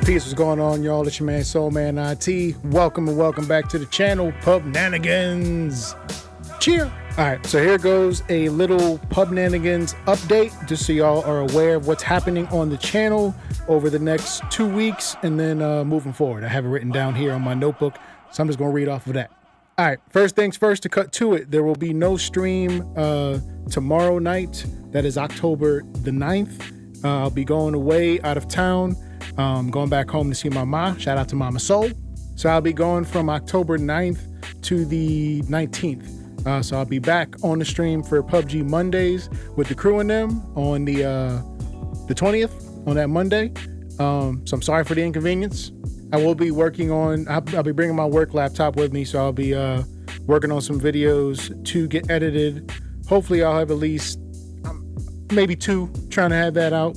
Peace, what's going on, y'all? It's your man, Soul Man IT. Welcome and welcome back to the channel, PUBNanigans. Cheer! All right, so here goes a little PUBNanigans update, just so y'all are aware of what's happening on the channel over the next 2 weeks, and then moving forward. I have it written down here on my notebook, so I'm just gonna read off of that. All right, first things first, to cut to it, there will be no stream tomorrow night. That is October the 9th. I'll be going away out of town. Going back home to see my ma. Shout out to Mama Soul. So I'll be going from October 9th to the 19th. So I'll be back on the stream for PUBG Mondays with the crew and them on the 20th on that Monday. So I'm sorry for the inconvenience. I will be working on, I'll be bringing my work laptop with me. So I'll be working on some videos to get edited. Hopefully I'll have at least maybe 2, trying to have that out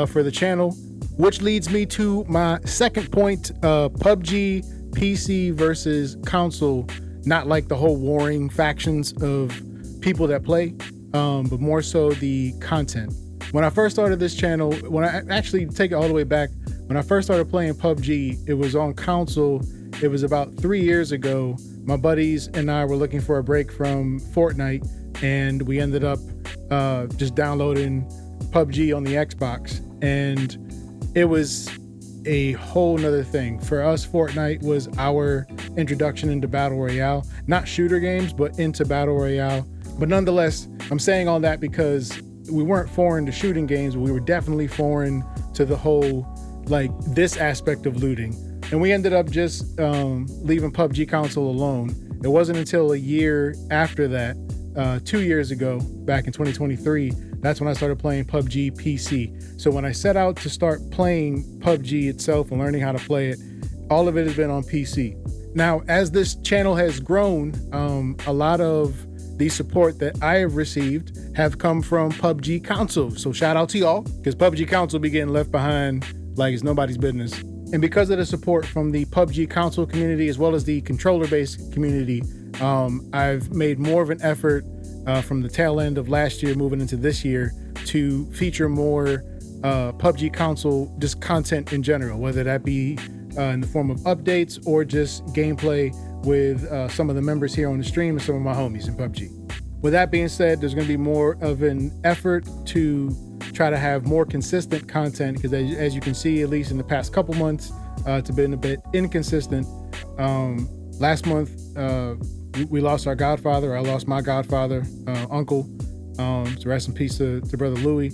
for the channel. Which leads me to my second point, PUBG PC versus console, not like the whole warring factions of people that play, but more so the content. When I first started this channel, when I actually take it all the way back, when I first started playing PUBG, it was on console. It was about 3 years ago. My buddies and I were looking for a break from Fortnite, and we ended up just downloading PUBG on the Xbox, and it was a whole nother thing. For us, Fortnite was our introduction into Battle Royale. Not shooter games, but into Battle Royale. But nonetheless, I'm saying all that because we weren't foreign to shooting games, but we were definitely foreign to the whole, like, this aspect of looting. And we ended up just leaving PUBG console alone. It wasn't until a year after that, 2 years ago, back in 2023, that's when I started playing PUBG PC. So when I set out to start playing PUBG itself and learning how to play it, all of it has been on PC. Now, as this channel has grown, a lot of the support that I have received have come from PUBG console. So shout out to y'all, because PUBG console be getting left behind like it's nobody's business. And because of the support from the PUBG console community, as well as the controller-based community, I've made more of an effort from the tail end of last year moving into this year to feature more PUBG console just content in general, whether that be in the form of updates or just gameplay with some of the members here on the stream and some of my homies in PUBG. With that being said, there's going to be more of an effort to try to have more consistent content, because as you can see, at least in the past couple months, it's been a bit inconsistent. Last month, we lost our godfather. I lost my godfather, uncle. So rest in peace to brother Louis.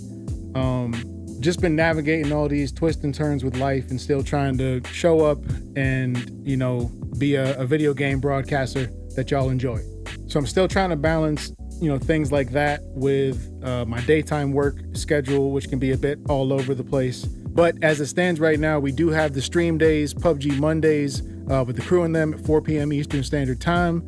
Just been navigating all these twists and turns with life and still trying to show up and, you know, be a video game broadcaster that y'all enjoy. So I'm still trying to balance, you know, things like that with my daytime work schedule, which can be a bit all over the place. But as it stands right now, we do have the stream days, PUBG Mondays, with the crew and them at 4 p.m. Eastern Standard Time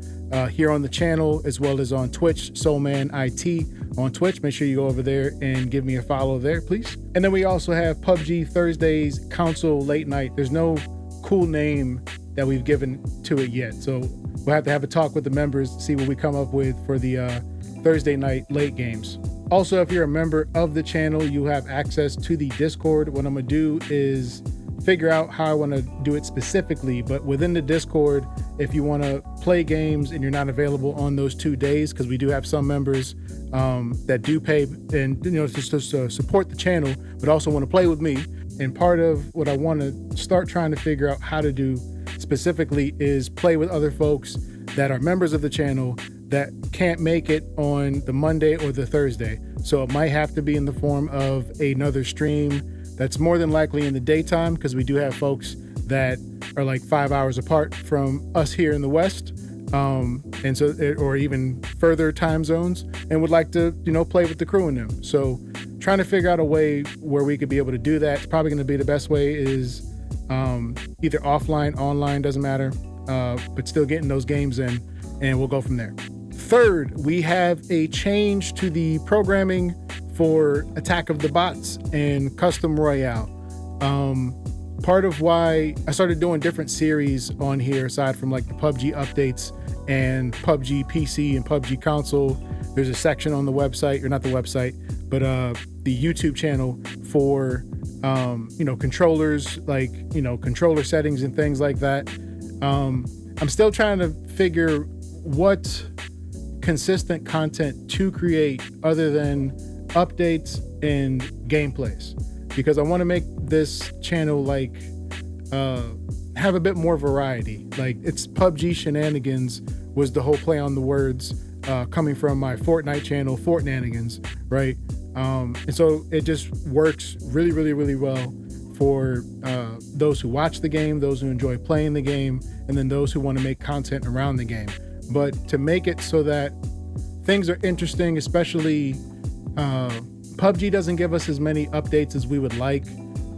here on the channel, as well as on Twitch, Soulman IT on Twitch. Make sure you go over there and give me a follow there, please. And then we also have PUBG Thursdays, console late night. There's no cool name that we've given to it yet. So we'll have to have a talk with the members to see what we come up with for the Thursday night late games. Also, if you're a member of the channel, you have access to the Discord. What I'm gonna do is figure out how I want to do it specifically, but within the Discord, if you want to play games and you're not available on those 2 days, because we do have some members that do pay and, you know, just to support the channel, but also want to play with me. And part of what I want to start trying to figure out how to do specifically is play with other folks that are members of the channel that can't make it on the Monday or the Thursday. So it might have to be in the form of another stream that's more than likely in the daytime, because we do have folks that are like 5 hours apart from us here in the West, and so, or even further time zones, and would like to, you know, play with the crew in them. So trying to figure out a way where we could be able to do that. It's probably going to be the best way is either offline, online, doesn't matter, but still getting those games in, and we'll go from there. Third, we have a change to the programming for Attack of the Bots and Custom Royale. Part of why I started doing different series on here, aside from like the PUBG updates and PUBG PC and PUBG console, there's a section on the website, or not the website, but the YouTube channel for controllers, like, controller settings and things like that. I'm still trying to figure what consistent content to create other than updates and gameplays, because I want to make this channel like have a bit more variety. Like, it's PUBG Shenanigans was the whole play on the words, coming from my Fortnite channel, PUBNanigans, right? And so it just works really, really, really well for those who watch the game, those who enjoy playing the game, and then those who want to make content around the game. But to make it so that things are interesting, especially PUBG doesn't give us as many updates as we would like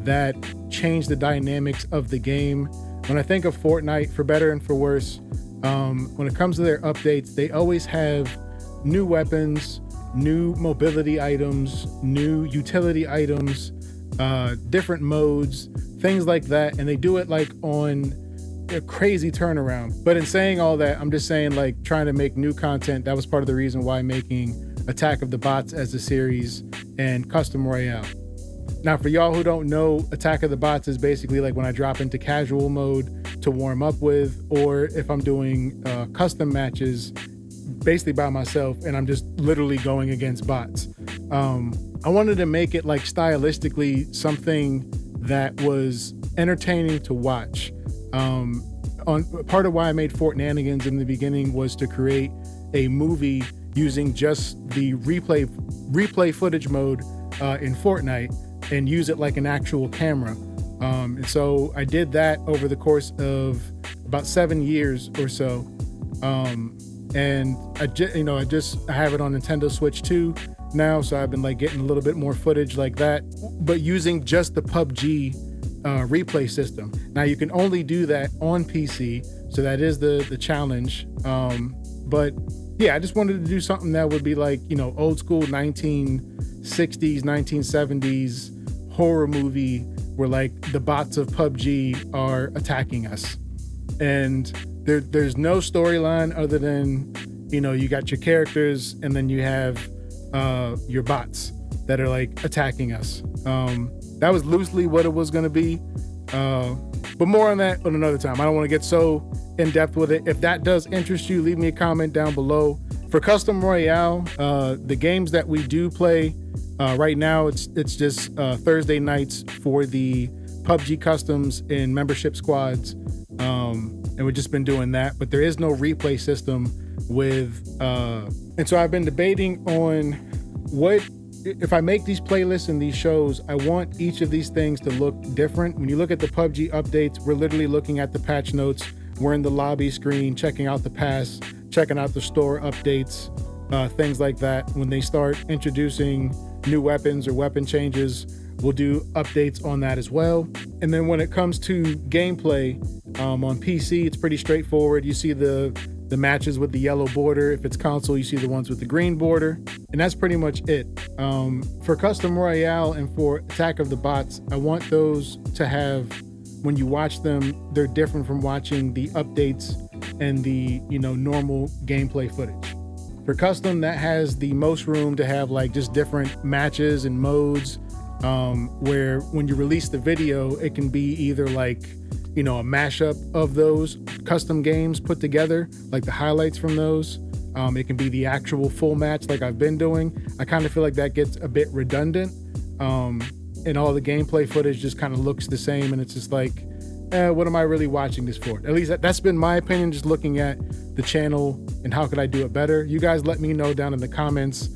that change the dynamics of the game. When I think of Fortnite, for better and for worse, when it comes to their updates, they always have new weapons, new mobility items, new utility items, different modes, things like that. And they do it like on a crazy turnaround. But in saying all that, I'm just saying, like, trying to make new content. That was part of the reason why making Attack of the Bots as a series and Custom Royale. Now, for y'all who don't know, Attack of the Bots is basically like when I drop into casual mode to warm up with, or if I'm doing custom matches basically by myself and I'm just literally going against bots. I wanted to make it like stylistically something that was entertaining to watch. On part of why I made PUBNanigans in the beginning was to create a movie using just the replay footage mode in Fortnite and use it like an actual camera. And so I did that over the course of about 7 years or so. And I have it on Nintendo Switch 2 now, so I've been like getting a little bit more footage like that, but using just the PUBG replay system. Now you can only do that on PC, so that is the challenge. But yeah, I just wanted to do something that would be like, old school 1960s, 1970s horror movie where like the bots of PUBG are attacking us. And there's no storyline other than, you got your characters and then you have your bots that are like attacking us. That was loosely what it was going to be. But more on that on another time. I don't want to get so in depth with it. If that does interest you, leave me a comment down below. For Custom Royale, the games that we do play right now, it's just Thursday nights for the PUBG customs and membership squads. And we've just been doing that, but there is no replay system with, and so I've been debating on what, if I make these playlists and these shows, I want each of these things to look different. When you look at the PUBG updates, we're literally looking at the patch notes. We're in the lobby screen, checking out the pass, checking out the store updates, things like that. When they start introducing new weapons or weapon changes, we'll do updates on that as well. And then when it comes to gameplay, on PC, it's pretty straightforward. You see the matches with the yellow border. If it's console, you see the ones with the green border. And that's pretty much it. For Custom Royale and for Attack of the Bots, I want those to have, when you watch them, they're different from watching the updates and the normal gameplay footage. For Custom, that has the most room to have like just different matches and modes, where when you release the video, it can be either like a mashup of those custom games put together, like the highlights from those. It can be the actual full match like I've been doing. I kind of feel like that gets a bit redundant, and all the gameplay footage just kind of looks the same, and it's just like, what am I really watching this for? At least that's been my opinion, just looking at the channel and how could I do it better. You guys let me know down in the comments.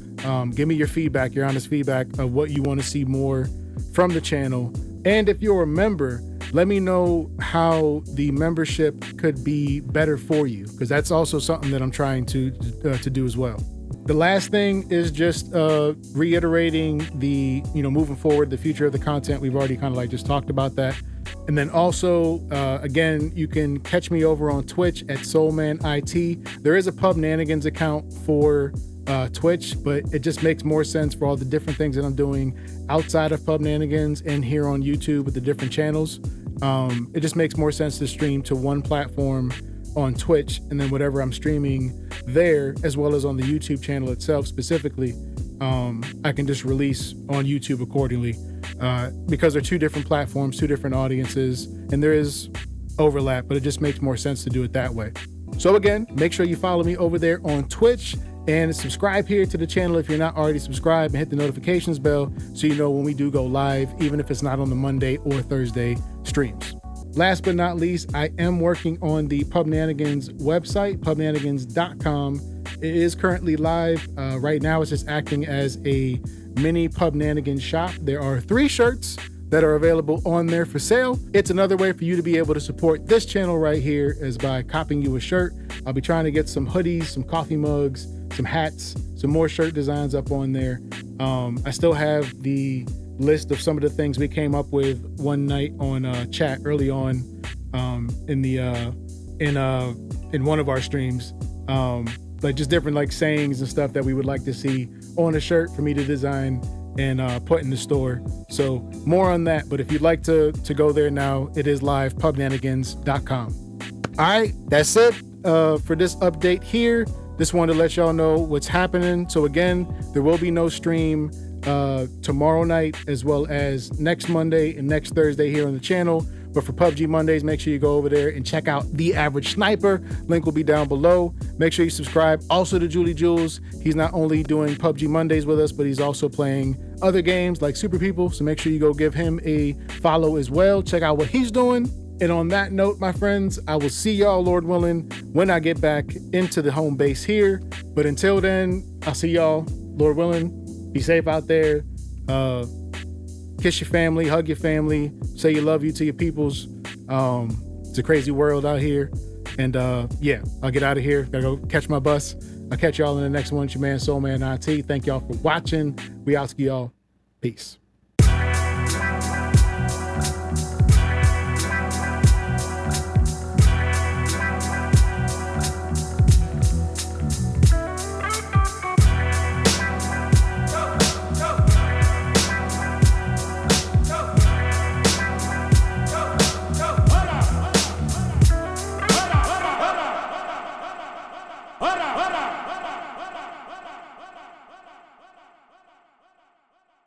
Give me your feedback, your honest feedback of what you want to see more from the channel. And if you're a member, let me know how the membership could be better for you, because that's also something that I'm trying to do as well. The last thing is just reiterating the, moving forward, the future of the content. We've already kind of like just talked about that. And then also, again, you can catch me over on Twitch at SoulmanIT. There is a PUBNanigans account for Twitch, but it just makes more sense for all the different things that I'm doing outside of PUBNanigans and here on YouTube with the different channels. It just makes more sense to stream to one platform on Twitch, and then whatever I'm streaming there, as well as on the YouTube channel itself specifically, I can just release on YouTube accordingly. because they're two different platforms, two different audiences, and there is overlap, but it just makes more sense to do it that way. So again, make sure you follow me over there on Twitch and subscribe here to the channel if you're not already subscribed, and hit the notifications bell so you know when we do go live, even if it's not on the Monday or Thursday streams. Last but not least, I am working on the PUBNanigans website, PUBNanigans.com. It is currently live. Right now it's just acting as a mini PUBNanigans shop. There are 3 shirts that are available on there for sale. It's another way for you to be able to support this channel right here, is by copying you a shirt. I'll be trying to get some hoodies, some coffee mugs, some hats, some more shirt designs up on there. I still have the list of some of the things we came up with one night on chat early on in one of our streams. Like just different like sayings and stuff that we would like to see on a shirt for me to design and put in the store. So more on that, but if you'd like to go there now, it is live, PUBNanigans.com. All right, that's it for this update here. Just wanted to let y'all know what's happening. So again, there will be no stream tomorrow night, as well as next Monday and next Thursday here on the channel. But for PUBG Mondays, make sure you go over there and check out The Average Sniper. Link will be down below. Make sure you subscribe also to Julie Jules. He's not only doing PUBG Mondays with us, but he's also playing other games like Super People. So make sure you go give him a follow as well. Check out what he's doing. And on that note, my friends, I will see y'all, Lord willing, when I get back into the home base here. But until then, I'll see y'all, Lord willing. Be safe out there. Kiss your family, hug your family, say you love you to your peoples. It's a crazy world out here. And yeah, I'll get out of here. Gotta go catch my bus. I'll catch y'all in the next one. It's your man, Soul Man IT. Thank y'all for watching. We out to y'all. Peace.